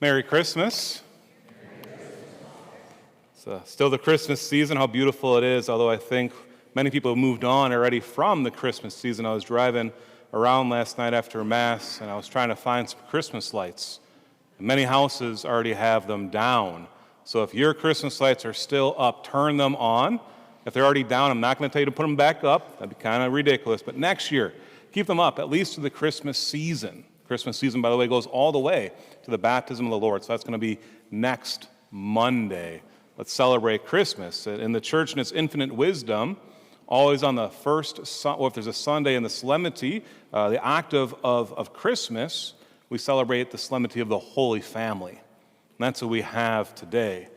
Merry Christmas. It's still the Christmas season, how beautiful it is, although I think many people have moved on already from the Christmas season. I was driving around last night after Mass, and I was trying to find some Christmas lights. Many houses already have them down. So if your Christmas lights are still up, turn them on. If they're already down, I'm not going to tell you to put them back up. That'd be kind of ridiculous. But next year, keep them up, at least to the Christmas season. Christmas season, by the way, goes all the way to the baptism of the Lord. So that's going to be next Monday. Let's celebrate Christmas. In the church, in its infinite wisdom, always on the first, or if there's a Sunday in the solemnity, the octave of Christmas, we celebrate the solemnity of the Holy Family. And that's what we have today.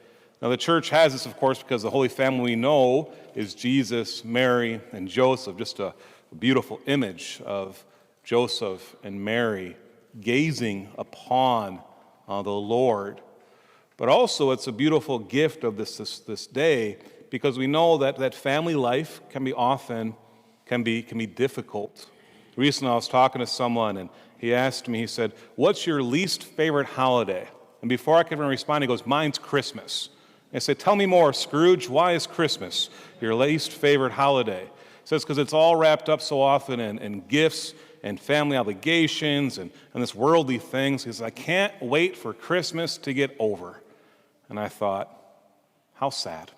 Now, the church has this, of course, because the Holy Family we know is Jesus, Mary, and Joseph, just a beautiful image of Joseph and Mary gazing upon the Lord. But also it's a beautiful gift of this day, because we know that family life can be difficult. Recently I was talking to someone and he asked me, he said, "What's your least favorite holiday?" And before I could even respond, he goes, "Mine's Christmas." And I said, "Tell me more, Scrooge, why is Christmas your least favorite holiday?" He says, "Because it's all wrapped up so often in gifts and family obligations and this worldly things." He says, "I can't wait for Christmas to get over." And I thought, how sad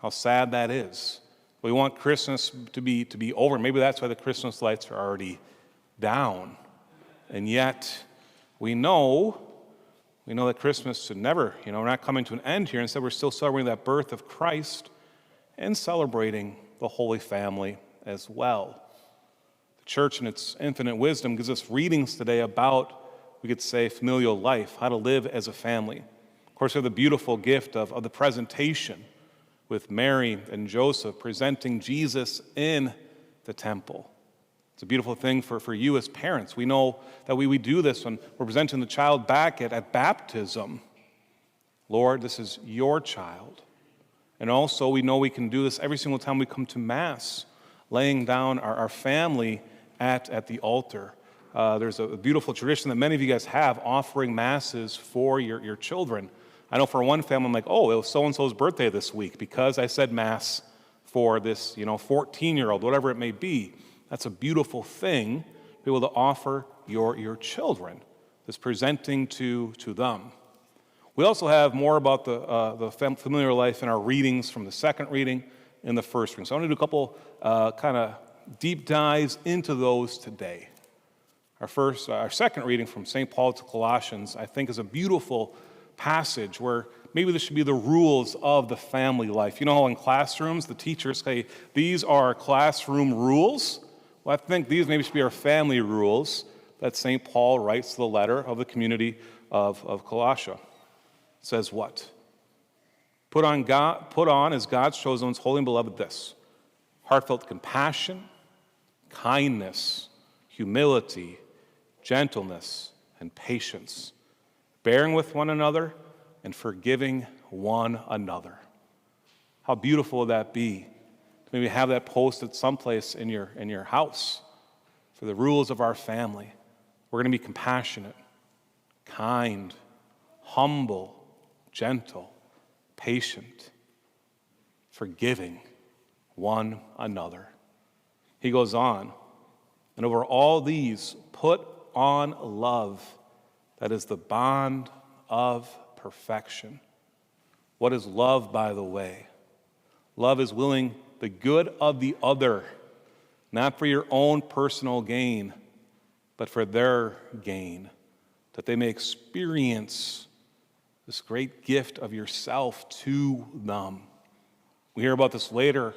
that is. We want Christmas to be over. Maybe that's why the Christmas lights are already down. And yet, we know that Christmas should never, we're not coming to an end here. Instead, we're still celebrating that birth of Christ and celebrating the Holy Family as well. The church, in its infinite wisdom, gives us readings today about, we could say, familial life, how to live as a family. Of course, we have the beautiful gift of the presentation with Mary and Joseph presenting Jesus in the temple. It's a beautiful thing for you as parents. We know that we do this when we're presenting the child back at baptism. Lord, this is your child. And also we know we can do this every single time we come to Mass, laying down our family at the altar. There's a beautiful tradition that many of you guys have, offering Masses for your children. I know for one family, I'm like, oh, it was so-and-so's birthday this week because I said Mass for this, 14-year-old, whatever it may be. That's a beautiful thing to be able to offer your children, this presenting to them. We also have more about the familiar life in our readings from the second reading and the first reading. So I want to do a couple kind of deep dives into those today. Our second reading from St. Paul to Colossians, I think, is a beautiful passage where maybe this should be the rules of the family life. You know how in classrooms the teachers say, these are classroom rules? Well, I think these maybe should be our family rules that St. Paul writes to the letter of the community of Colossia. It says what? Put on as God's chosen ones, holy and beloved, this: heartfelt compassion, kindness, humility, gentleness, and patience, bearing with one another and forgiving one another. How beautiful would that be? Maybe have that posted someplace in your house for the rules of our family. We're going to be compassionate, kind, humble, gentle, patient, forgiving one another. He goes on, and over all these, put on love, that is the bond of perfection. What is love, by the way? Love is willing the good of the other, not for your own personal gain, but for their gain, that they may experience this great gift of yourself to them. We hear about this later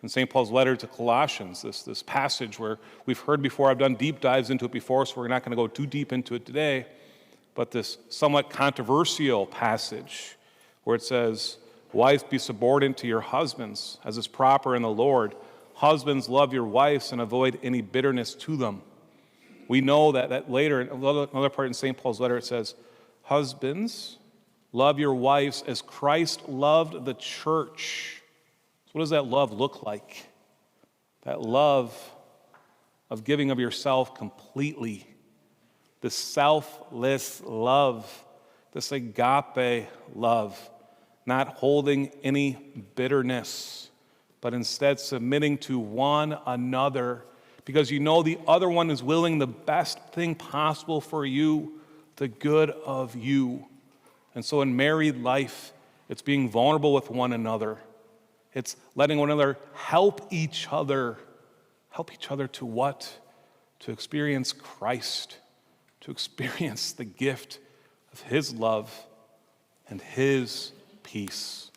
in St. Paul's letter to Colossians, this passage where we've heard before. I've done deep dives into it before, so we're not going to go too deep into it today. But this somewhat controversial passage where it says, "Wives, be subordinate to your husbands, as is proper in the Lord. Husbands, love your wives and avoid any bitterness to them." We know that later, in another part in St. Paul's letter, it says, "Husbands, love your wives as Christ loved the church." So what does that love look like? That love of giving of yourself completely. The selfless love this agape love, not holding any bitterness, but instead submitting to one another because you know the other one is willing the best thing possible for you, the good of you. And so in married life, it's being vulnerable with one another. It's letting one another help each other. Help each other to what? To experience Christ, to experience the gift of his love and his peace.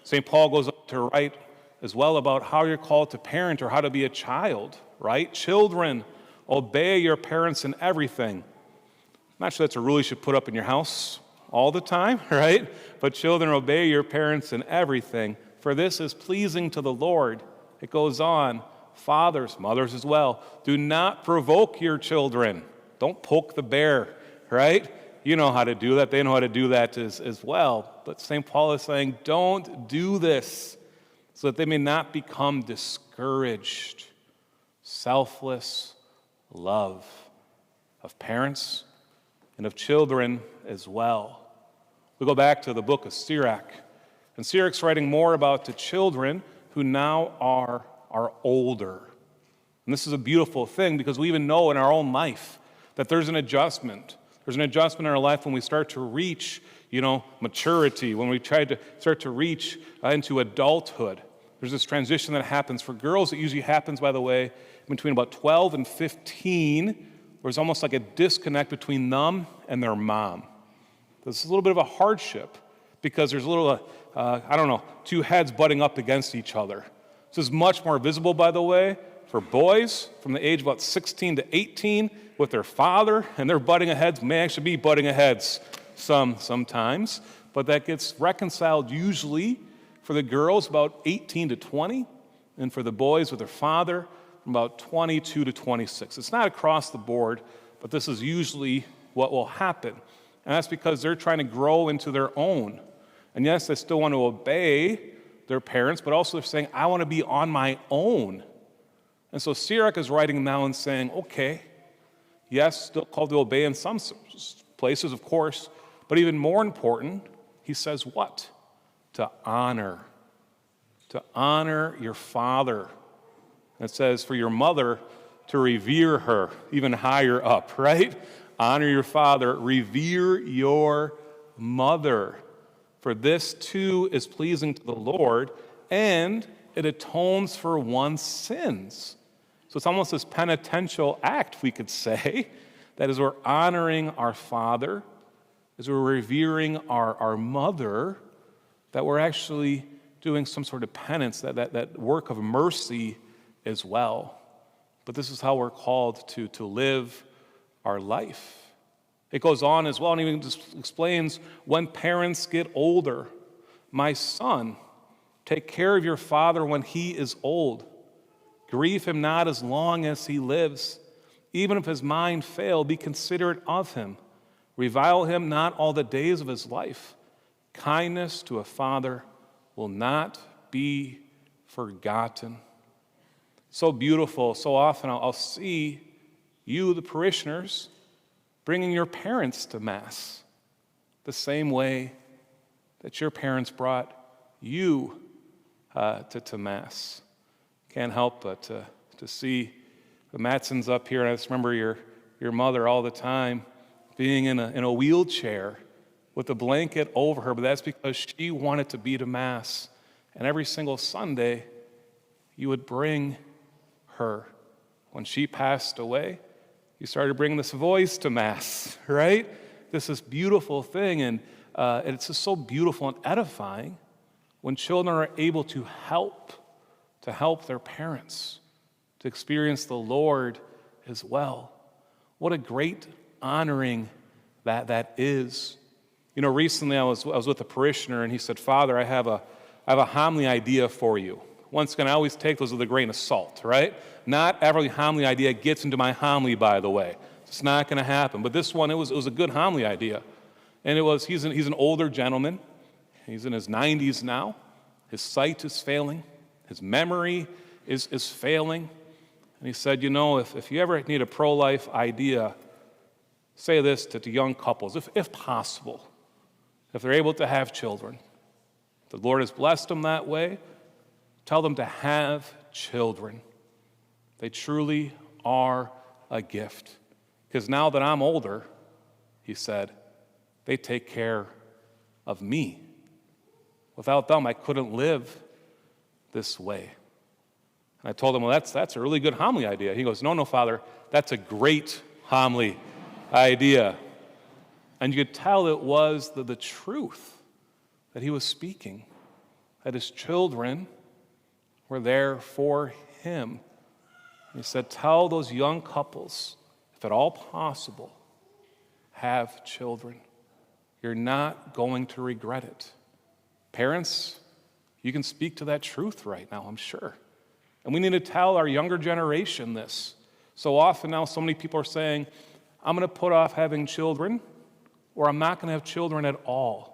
St. Paul goes on to write as well about how you're called to parent or how to be a child, right? Children, obey your parents in everything. I'm not sure that's a rule you should put up in your house all the time, right? But children, obey your parents in everything, for this is pleasing to the Lord. It goes on, fathers, mothers as well, do not provoke your children. Don't poke the bear, right? You know how to do that. They know how to do that as well. But St. Paul is saying, don't do this so that they may not become discouraged. Selfless love of parents and of children as well. We go back to the book of Sirach, and Sirach's writing more about the children who now are older. And this is a beautiful thing because we even know in our own life that there's an adjustment. There's an adjustment in our life when we start to reach, maturity, when we try to start to reach into adulthood. There's this transition that happens. For girls, it usually happens, by the way, between about 12 and 15. There's almost like a disconnect between them and their mom. This is a little bit of a hardship because there's a little, two heads butting up against each other. This is much more visible, by the way, for boys from the age of about 16 to 18 with their father, and their butting heads may actually be butting heads sometimes, but that gets reconciled usually for the girls about 18 to 20, and for the boys with their father from about 22 to 26. It's not across the board, but this is usually what will happen. And that's because they're trying to grow into their own. And yes, they still want to obey their parents, but also they're saying, I want to be on my own. And so Sirach is writing now and saying, okay, yes, still called to obey in some places, of course, but even more important, he says what? To honor your father. It says for your mother to revere her, even higher up, right? Honor your father, revere your mother. For this too is pleasing to the Lord, and it atones for one's sins. So it's almost this penitential act, we could say, that as we're honoring our father, as we're revering our mother, that we're actually doing some sort of penance, that work of mercy as well. But this is how we're called to live our life. It goes on as well and even just explains when parents get older. My son, take care of your father when he is old. Grieve him not as long as he lives. Even if his mind fail, be considerate of him. Revile him not all the days of his life. Kindness to a father will not be forgotten. So beautiful. So often I'll see you, the parishioners, bringing your parents to Mass the same way that your parents brought you to Mass. Can't help but to see the Matsons up here, and I just remember your mother all the time being in a wheelchair with a blanket over her, but that's because she wanted to be to Mass. And every single Sunday, you would bring her. When she passed away, you started bringing this voice to Mass, right? This is beautiful thing, and it's just so beautiful and edifying when children are able to help their parents, to experience the Lord as well. What a great honoring that is. Recently I was with a parishioner, and he said, Father, I have a homily idea for you. Once again, I always take those with a grain of salt, right? Not every homily idea gets into my homily, by the way. It's not going to happen. But this one, it was a good homily idea. And he's an older gentleman. He's in his 90s now. His sight is failing. His memory is failing. And he said, if you ever need a pro-life idea, say this to young couples, if possible. If they're able to have children, the Lord has blessed them that way, tell them to have children. They truly are a gift. Because now that I'm older, he said, they take care of me. Without them, I couldn't live this way. And I told him, well, that's a really good homily idea. He goes, no, Father, that's a great homily idea. And you could tell it was the truth that he was speaking, that his children were there for him. And he said, tell those young couples, if at all possible, have children. You're not going to regret it. Parents, you can speak to that truth right now, I'm sure. And we need to tell our younger generation this. So often now, so many people are saying, I'm going to put off having children, or I'm not going to have children at all.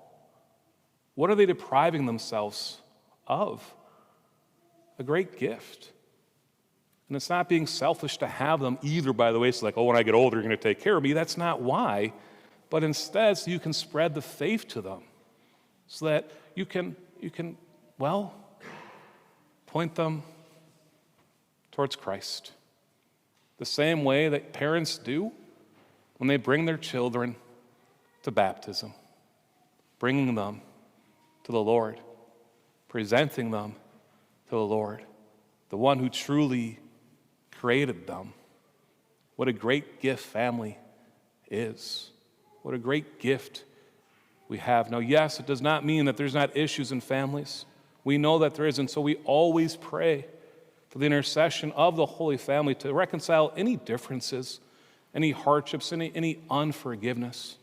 What are they depriving themselves of? A great gift. And it's not being selfish to have them either, by the way. It's like, oh, when I get older, you're going to take care of me. That's not why. But instead, so you can spread the faith to them. So that you can, point them towards Christ. The same way that parents do when they bring their children to baptism. Bringing them to the Lord. Presenting them to the Lord. The one who truly created them. What a great gift family is. What a great gift we have. Now, yes, it does not mean that there's not issues in families. We know that there is, and so we always pray for the intercession of the Holy Family to reconcile any differences, any hardships, any unforgiveness.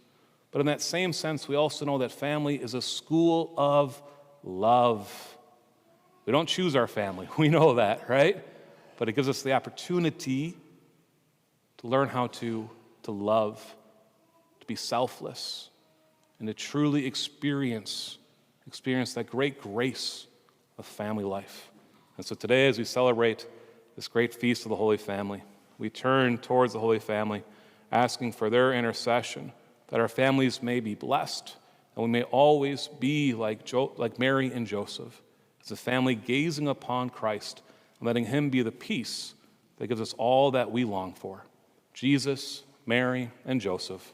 But in that same sense, we also know that family is a school of love. We don't choose our family. We know that, right? But it gives us the opportunity to learn how to love, to be selfless, and to truly experience that great grace of family life. And so today, as we celebrate this great feast of the Holy Family, we turn towards the Holy Family, asking for their intercession, that our families may be blessed, and we may always be like Mary and Joseph, as a family gazing upon Christ, and letting him be the peace that gives us all that we long for. Jesus, Mary, and Joseph,